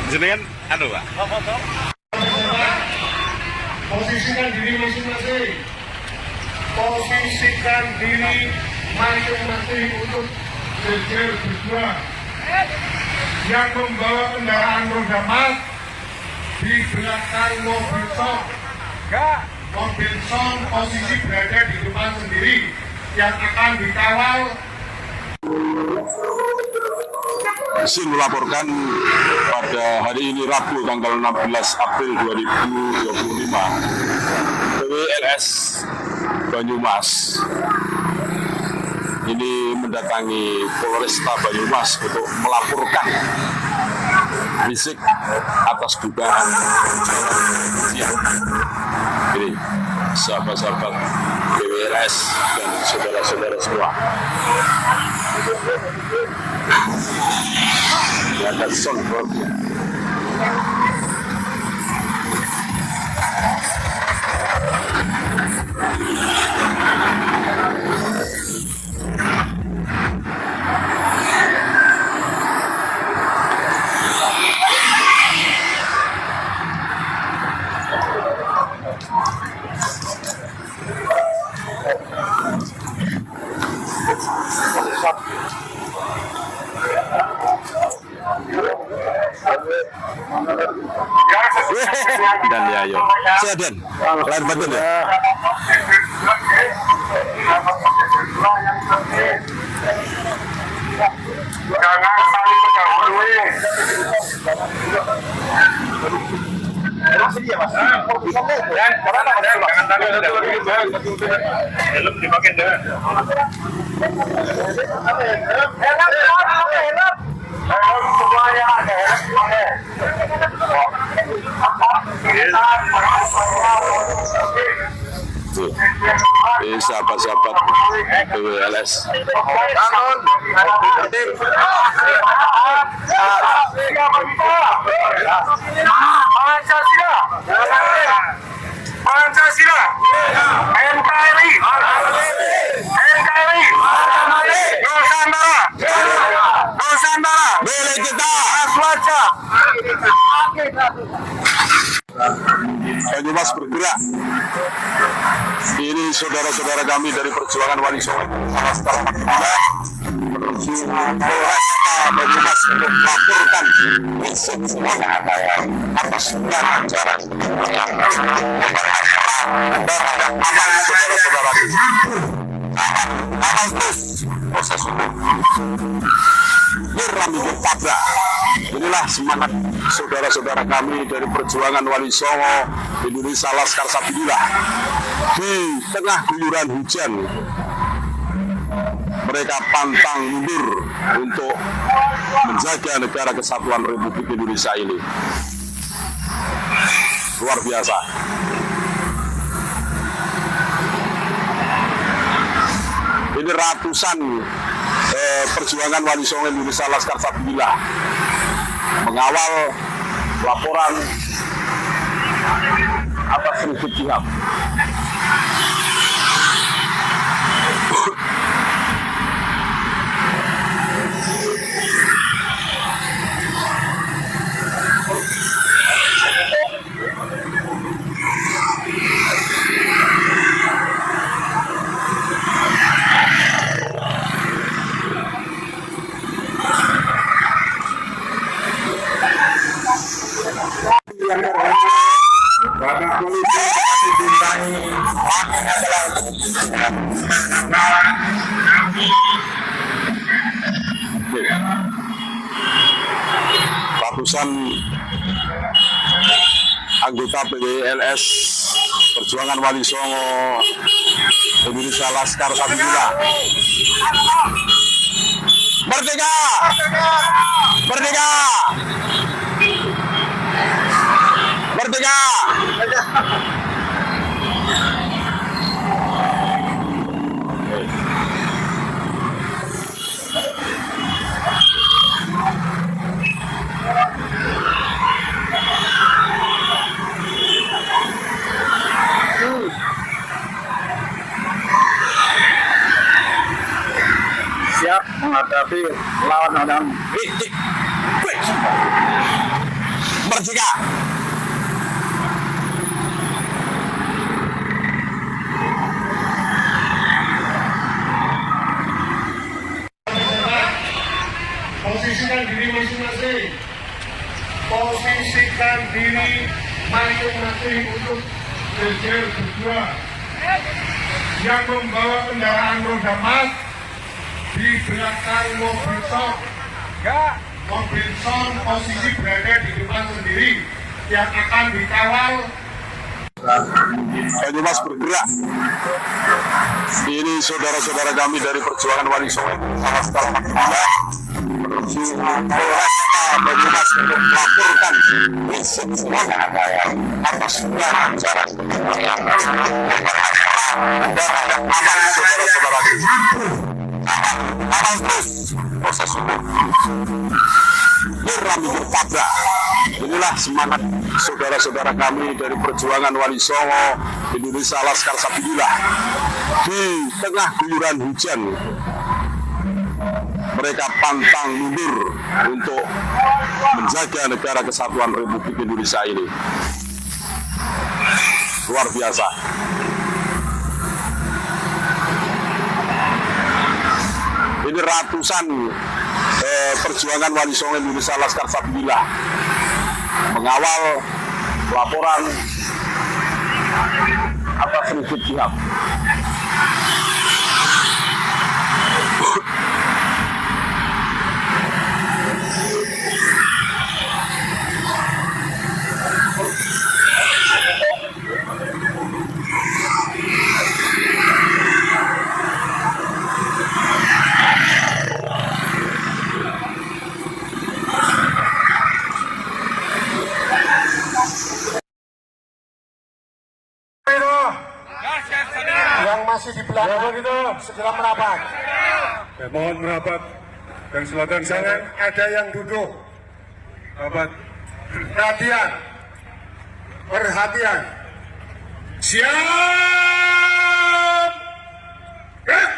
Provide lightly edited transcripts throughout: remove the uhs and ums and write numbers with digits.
Jenengan anu Pak. Posisikan diri masing-masing. Posisikan diri masing-masing untuk jejer berdua. Yang membawa kendaraan roda 4 di belakang mobil sok. Mobil sok posisi berada di depan sendiri yang akan dikawal. Izin melaporkan pada hari ini Rabu tanggal 16 April 2025 PWLS Banyumas ini mendatangi Polresta Banyumas untuk melaporkan fisik atas dugaan ini sahabat-sahabat PWLS dan saudara-saudara semua. Ada soundboard. Dan ya yo, saya Dan, lain batin ya. Jangan saling mendahului. Dan jangan saling mendahului. Helm dipakai Dan. Helm semuanya ada helm. Sahabat-sahabat PWLS. Pancasila, NKRI, Nusantara, Milik kita. Aswaja. Banyumas bergerak. Ini saudara-saudara kami dari Perjuangan Wali Songo menuju Polresta Banyumas untuk melaporkan fisik atas dugaan saudara-saudara aman terus proses hukum. Inilah semangat saudara-saudara kami dari Perjuangan Wali Songo Indonesia Laskar Sabilillah. Di tengah guyuran hujan mereka pantang mundur untuk menjaga negara kesatuan Republik Indonesia ini. Luar biasa. Ini ratusan Perjuangan Wali Songo Indonesia Laskar Sabilillah mengawal laporan atas Rizik Syihab. Bapak polisi dibintangi ratusan anggota PWLS Perjuangan Wali Songo Indonesia Laskar Sabilillah. Merdeka! Merdeka! Merdeka! siap menghadapi lawan-lawan Kritik. Merdeka. Posisikan diri masing-masing. Posisikan diri masing-masing untuk berjalan berdua. Yang membawa kendaraan roda empat di belakang mobil son. Mobil son posisi berada di depan sendiri yang akan dikawal. Banyumas bergerak. Ini saudara-saudara kami dari Perjuangan Wali Songo salah skala menuju Polresta Banyumas untuk melaporkan risik atas cara yang aman, saudara-saudara. Aman terus proses hukum. Rami bertabrak. Inilah semangat saudara-saudara kami dari Perjuangan Wali Songo Indonesia Laskar Sabilillah. Di tengah guyuran hujan, mereka pantang mundur untuk menjaga negara kesatuan Republik Indonesia ini. Luar biasa. Ini ratusan Perjuangan Wali Songo Indonesia Laskar Sabilillah mengawal laporan atas Rizik Syihab. Yang masih di belakang itu segera merapat. Mohon merapat dan silakan Jangan ada yang duduk. rapat. Perhatian. Perhatian. Siap. Gerak.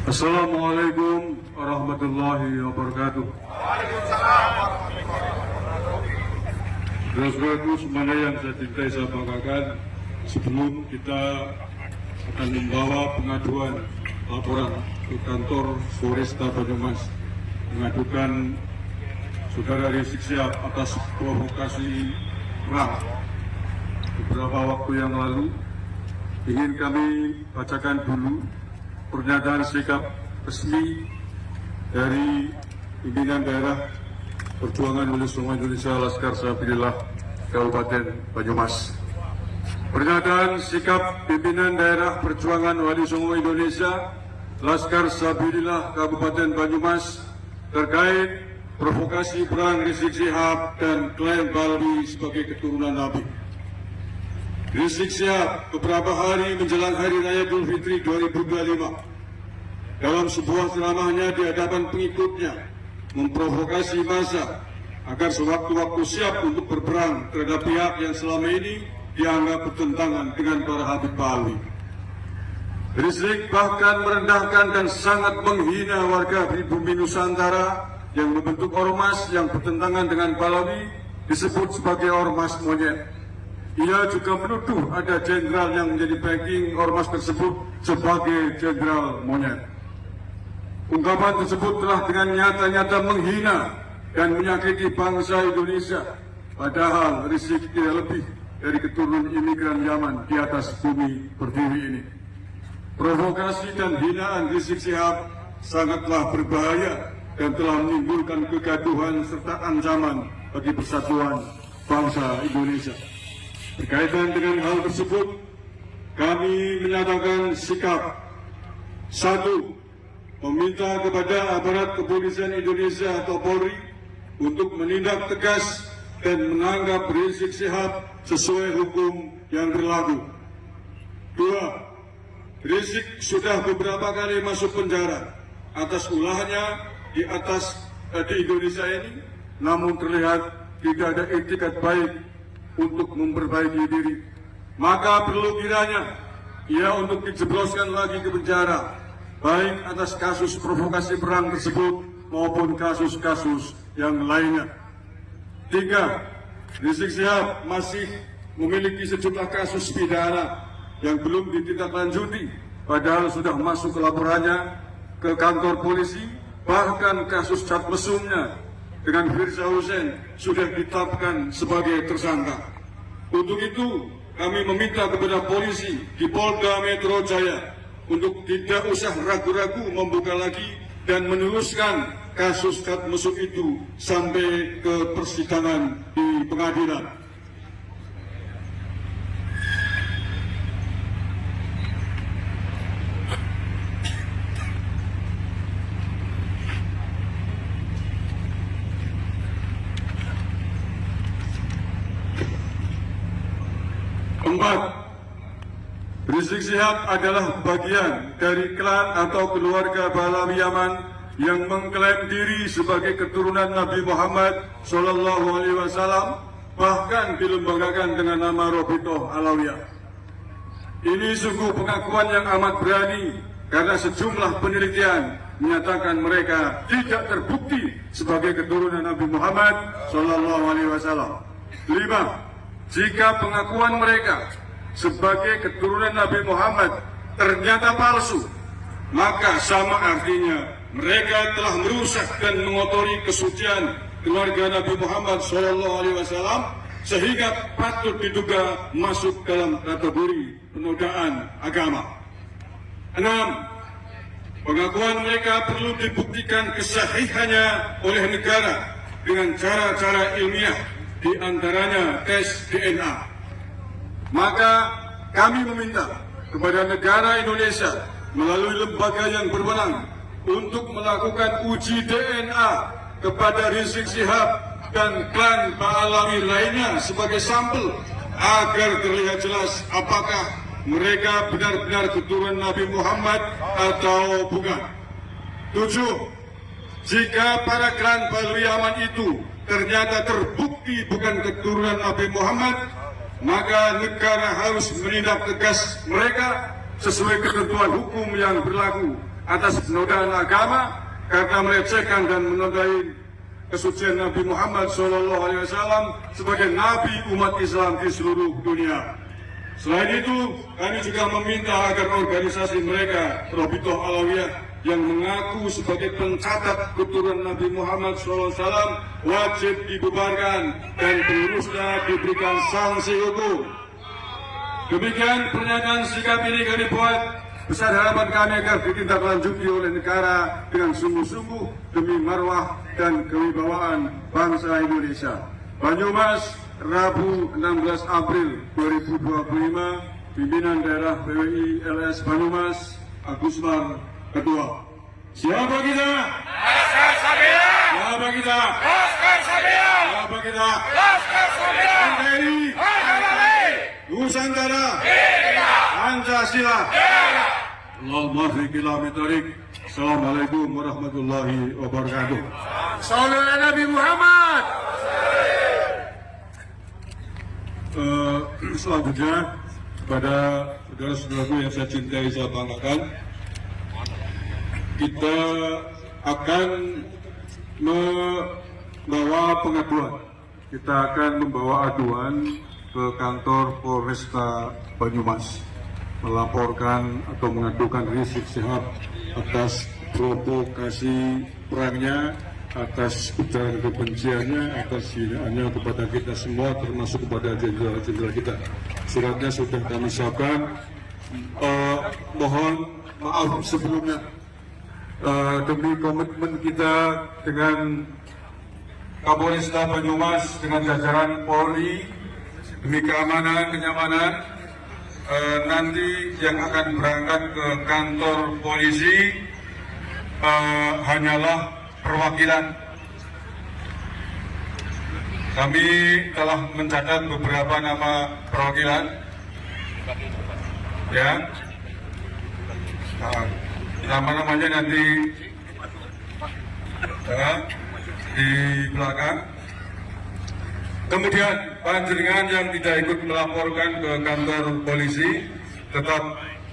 Assalamualaikum warahmatullahi wabarakatuh. Saudara-saudaraku semuanya yang saya cintai, saya banggakan, sebelum kita akan membawa pengaduan laporan ke kantor Polresta Banyumas mengadukan saudara Rizik Syihab atas provokasi perang beberapa waktu yang lalu, ingin kami bacakan dulu pernyataan sikap resmi dari pimpinan daerah Perjuangan Wali Songo Indonesia Laskar Sabilillah Kabupaten Banyumas. Pernyataan sikap pimpinan daerah Perjuangan Wali Songo Indonesia Laskar Sabilillah Kabupaten Banyumas terkait provokasi perang Rizik Syihab dan klaim Pahlawi sebagai keturunan Nabi. Rizik Syihab beberapa hari menjelang Hari Raya Idul Fitri 2025 dalam sebuah ceramahnya di hadapan pengikutnya memprovokasi massa agar sewaktu-waktu siap untuk berperang terhadap pihak yang selama ini dianggap bertentangan dengan para Habib Pahlawi. Rizik bahkan merendahkan dan sangat menghina warga pribumi Nusantara yang membentuk ormas yang bertentangan dengan Pahlawi disebut sebagai ormas monyet. Ia juga menuduh ada jenderal yang menjadi backing ormas tersebut sebagai jenderal monyet. Ungkapan tersebut telah dengan nyata-nyata menghina dan menyakiti bangsa Indonesia. Padahal Rizik tidak lebih dari keturunan imigran Yaman di atas bumi pertiwi ini. Provokasi dan hinaan Rizik Syihab sangatlah berbahaya dan telah menimbulkan kegaduhan serta ancaman bagi persatuan bangsa Indonesia. Berkaitan dengan hal tersebut, kami menyatakan sikap. 1. Meminta kepada aparat kepolisian Indonesia atau Polri untuk menindak tegas dan menanggap Rizik Syihab sesuai hukum yang berlaku. 2. Rizik sudah beberapa kali masuk penjara atas ulahnya di Indonesia ini, namun terlihat tidak ada etikat baik untuk memperbaiki diri. Maka perlu kiranya ia untuk dijebloskan lagi ke penjara, baik atas kasus provokasi perang tersebut maupun kasus-kasus yang lainnya. 3. Rizik Syihab masih memiliki sejumlah kasus pidana yang belum ditindaklanjuti, padahal sudah masuk ke laporannya ke kantor polisi. Bahkan kasus cat mesumnya dengan Firza Hussein sudah ditetapkan sebagai tersangka. Untuk itu, kami meminta kepada polisi di Polda Metro Jaya untuk tidak usah ragu-ragu membuka lagi dan meneruskan kasus cat mesum itu sampai ke persidangan di pengadilan. Keempat, Rizik Syihab adalah bagian dari klan atau keluarga Pahlawi Yaman yang mengklaim diri sebagai keturunan Nabi Muhammad SAW, bahkan dilembagakan dengan nama Robitoh Alawiyah. Ini sungguh pengakuan yang amat berani karena sejumlah penelitian menyatakan mereka tidak terbukti sebagai keturunan Nabi Muhammad SAW. 5. Jika pengakuan mereka sebagai keturunan Nabi Muhammad ternyata palsu, maka sama artinya mereka telah merusak dan mengotori kesucian keluarga Nabi Muhammad SAW, sehingga patut diduga masuk dalam kategori penodaan agama. 6. Pengakuan mereka perlu dibuktikan kesahihannya oleh negara dengan cara-cara ilmiah, di antaranya tes DNA. Maka kami meminta kepada negara Indonesia melalui lembaga yang berwenang untuk melakukan uji DNA kepada Rizik Syihab dan klan Pahlawi lainnya sebagai sampel agar terlihat jelas apakah mereka benar-benar keturunan Nabi Muhammad atau bukan. 7. Jika para klan Pahlawi Yaman itu ternyata terbukti bukan keturunan Nabi Muhammad, maka negara harus menindak tegas mereka sesuai ketentuan hukum yang berlaku atas penodaan agama karena melecehkan dan menodai kesucian Nabi Muhammad SAW sebagai Nabi umat Islam di seluruh dunia. Selain itu, kami juga meminta agar organisasi mereka, Robitoh Alawiyah, yang mengaku sebagai pencatat keturunan Nabi Muhammad SAW wajib dibubarkan dan pengurusnya diberikan sanksi hukum. Demikian pernyataan sikap ini kami buat. Besar harapan kami agar ditindaklanjuti oleh negara dengan sungguh-sungguh demi marwah dan kewibawaan bangsa Indonesia. Banyumas, Rabu 16 April 2025, Pimpinan Daerah PWI LS Banyumas, Agusmar Ketua. Siapa kita? Laskar Sabia! Siapa kita? Laskar Sabia! Siapa kita? Laskar Sabia! NKRI, Nusantara, Pancasila. Allahumma fikila mitarik. Assalamualaikum warahmatullahi wabarakatuh. Salam Nabi Muhammad. Selanjutnya kepada saudara-saudaraku yang saya cintai, saya banggakan, kita akan membawa pengaduan. Kita akan membawa aduan ke kantor Polresta Banyumas, melaporkan atau mengadukan Rizik Syihab atas provokasi perangnya, atas ujaran kebenciannya, atas hinaannya kepada kita semua, termasuk kepada jenderal-jenderal kita. Suratnya sudah kami siapkan. Mohon maaf sebelumnya. Demi komitmen kita dengan Kapolresta Banyumas, dengan jajaran Polri, demi keamanan, kenyamanan, nanti yang akan berangkat ke kantor polisi hanyalah perwakilan. Kami telah mencatat beberapa nama perwakilan, ya. Nama-namanya nanti ya, di belakang. Kemudian panjenengan yang tidak ikut melaporkan ke kantor polisi tetap